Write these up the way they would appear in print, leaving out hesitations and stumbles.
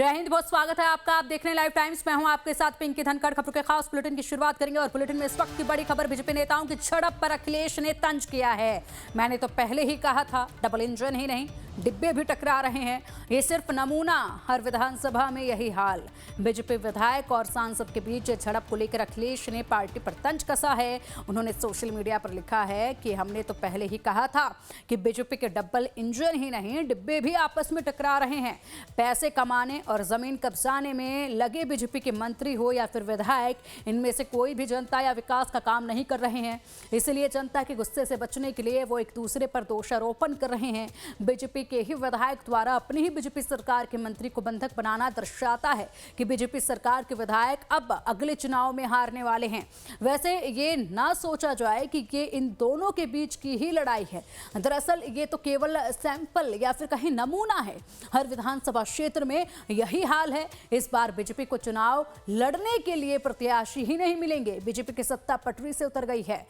जय हिंद, बहुत स्वागत है आपका। आप देख रहे हैं लाइव टाइम्स। मैं हूं आपके साथ पिंकी धनखड़। खबरों के खास बुलेटिन की शुरुआत करेंगे और बुलेटिन में इस वक्त की बड़ी खबर, बीजेपी नेताओं की झड़प पर अखिलेश ने तंज किया है। मैंने तो पहले ही कहा था, डबल इंजन ही नहीं डिब्बे भी टकरा रहे हैं। ये सिर्फ नमूना, हर विधानसभा में यही हाल। बीजेपी विधायक और सांसद के बीच झड़प को लेकर अखिलेश ने पार्टी पर तंज कसा है। उन्होंने सोशल मीडिया पर लिखा है कि हमने तो पहले ही कहा था कि बीजेपी के डबल इंजन ही नहीं डिब्बे भी आपस में टकरा रहे हैं। पैसे कमाने और जमीन कब्जाने में लगे बीजेपी के मंत्री हो या फिर विधायक, इनमें से कोई भी जनता या विकास का काम नहीं कर रहे हैं। इसलिए जनता के गुस्से से बचने के लिए वो एक दूसरे पर दोषारोपण कर रहे हैं। बीजेपी के ही विधायक द्वारा अपनी ही बीजेपी सरकार के मंत्री को बंधक बनाना दर्शाता है कि बीजेपी सरकार के विधायक अब अगले चुनाव में हारने वाले हैं। वैसे ये ना सोचा जाए कि ये इन दोनों के बीच की ही लड़ाई है। दरअसल ये तो केवल सैंपल या फिर कहीं नमूना है। हर विधानसभा क्षेत्र में यही हाल है। इस बार बीजेपी को चुनाव लड़ने के लिए प्रत्याशी ही नहीं मिलेंगे। बीजेपी की सत्ता पटरी से उतर गई है।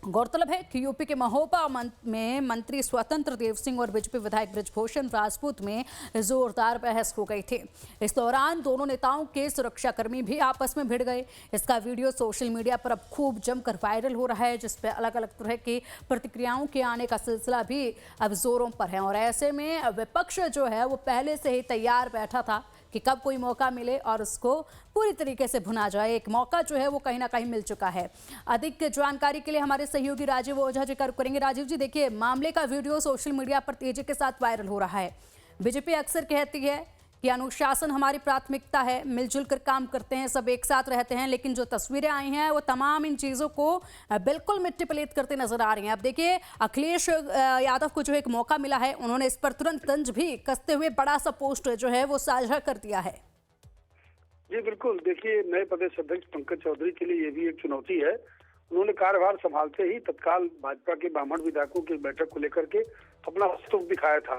गौरतलब है कि यूपी के महोबा में मंत्री स्वतंत्र देव सिंह और बीजेपी विधायक बृजभूषण राजपूत में जोरदार बहस हो गई थी। इस दौरान दोनों नेताओं के सुरक्षाकर्मी भी आपस में भिड़ गए। इसका वीडियो सोशल मीडिया पर अब खूब जमकर वायरल हो रहा है, जिसपे अलग अलग तरह की प्रतिक्रियाओं के आने का सिलसिला भी अब जोरों पर है। और ऐसे में विपक्ष जो है वो पहले से ही तैयार बैठा था कि कब कोई मौका मिले और उसको पूरी तरीके से भुना जाए। एक मौका जो है वो कहीं ना कहीं मिल चुका है। अधिक जानकारी के लिए हमारे सहयोगी राजीव ओझा जी कर करेंगे। राजीव जी, देखिए, मामले का वीडियो सोशल मीडिया पर तेजी के साथ वायरल हो रहा है। बीजेपी अक्सर कहती है कि अनुशासन हमारी प्राथमिकता है, मिलजुल कर काम करते हैं, सब एक साथ रहते हैं, लेकिन जो तस्वीरें आई हैं वो तमाम इन चीज़ों को बिल्कुल मिट्टी पलीत करते नजर आ रही हैं। अब देखिए, अखिलेश यादव को जो एक मौका मिला है, उन्होंने इस पर तुरंत तंज भी कसते हुए बड़ा सा पोस्ट जो है वो साझा कर दिया है। जी बिल्कुल, देखिए, नए प्रदेश अध्यक्ष पंकज चौधरी के लिए ये भी एक चुनौती है। उन्होंने कार्यभार संभालते ही तत्काल भाजपा के ब्राह्मण विधायकों की बैठक को लेकर के अपना अस्तित्व दिखाया था।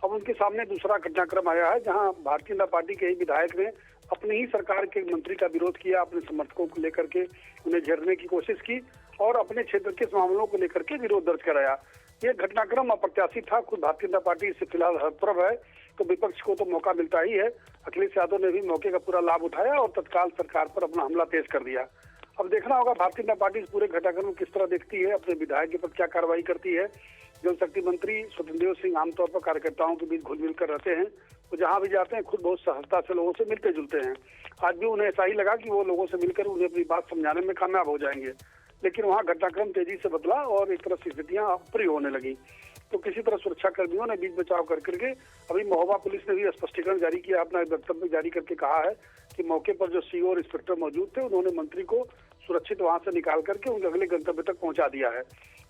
अब उनके सामने दूसरा घटनाक्रम आया है, जहां भारतीय जनता पार्टी के ही विधायक ने अपनी ही सरकार के मंत्री का विरोध किया, अपने समर्थकों को लेकर के उन्हें घेरने की कोशिश की और अपने क्षेत्र के मामलों को लेकर के विरोध दर्ज कराया। ये घटनाक्रम अप्रत्याशित था। खुद भारतीय जनता पार्टी इससे फिलहाल हतप्रभ है, तो विपक्ष को तो मौका मिलता ही है। अखिलेश यादव ने भी मौके का पूरा लाभ उठाया और तत्काल सरकार पर अपना हमला तेज कर दिया। अब देखना होगा भारतीय जनता पार्टी इस पूरे घटनाक्रम को किस तरह देखती है, अपने विधायक के पर क्या कार्रवाई करती है। जल शक्ति मंत्री स्वतंत्र देव सिंह आमतौर पर कार्यकर्ताओं के बीच घुल मिल कर रहते हैं। वो जहां भी जाते हैं खुद बहुत सहजता से लोगों से मिलते जुलते हैं। आज भी उन्हें ऐसा ही लगा कि वो लोगों से मिलकर उन्हें अपनी बात समझाने में कामयाब हो जाएंगे, लेकिन वहाँ घटनाक्रम तेजी से बदला और एक तरह से स्थितियां अप्रिय होने लगी। तो किसी तरह सुरक्षा कर्मियों ने बीच बचाव कर करके अभी महोबा पुलिस ने भी स्पष्टीकरण जारी किया, अपना वक्तव्य जारी करके कहा है कि मौके पर जो सीओ और इंस्पेक्टर मौजूद थे, उन्होंने मंत्री को सुरक्षित वहां से निकाल करके उनके अगले गंतव्य तक पहुंचा दिया है।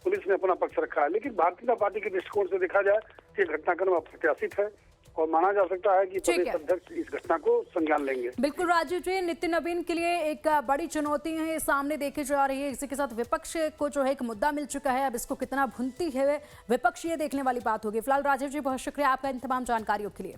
पुलिस ने अपना पक्ष रखा है, लेकिन भारतीय जनता पार्टी के दृष्टिकोण से देखा जाए कि घटनाक्रम अप्रत्याशित है और माना जा सकता है कि प्रदेश अध्यक्ष इस घटना को संज्ञान लेंगे। बिल्कुल राजीव जी, नित्य नवीन के लिए एक बड़ी चुनौती है सामने देखी जा रही है। इसी के साथ विपक्ष को जो है एक मुद्दा मिल चुका है, अब इसको कितना भुनती है विपक्ष, ये देखने वाली बात होगी। फिलहाल राजीव जी, बहुत शुक्रिया आपका इन तमाम जानकारियों के लिए।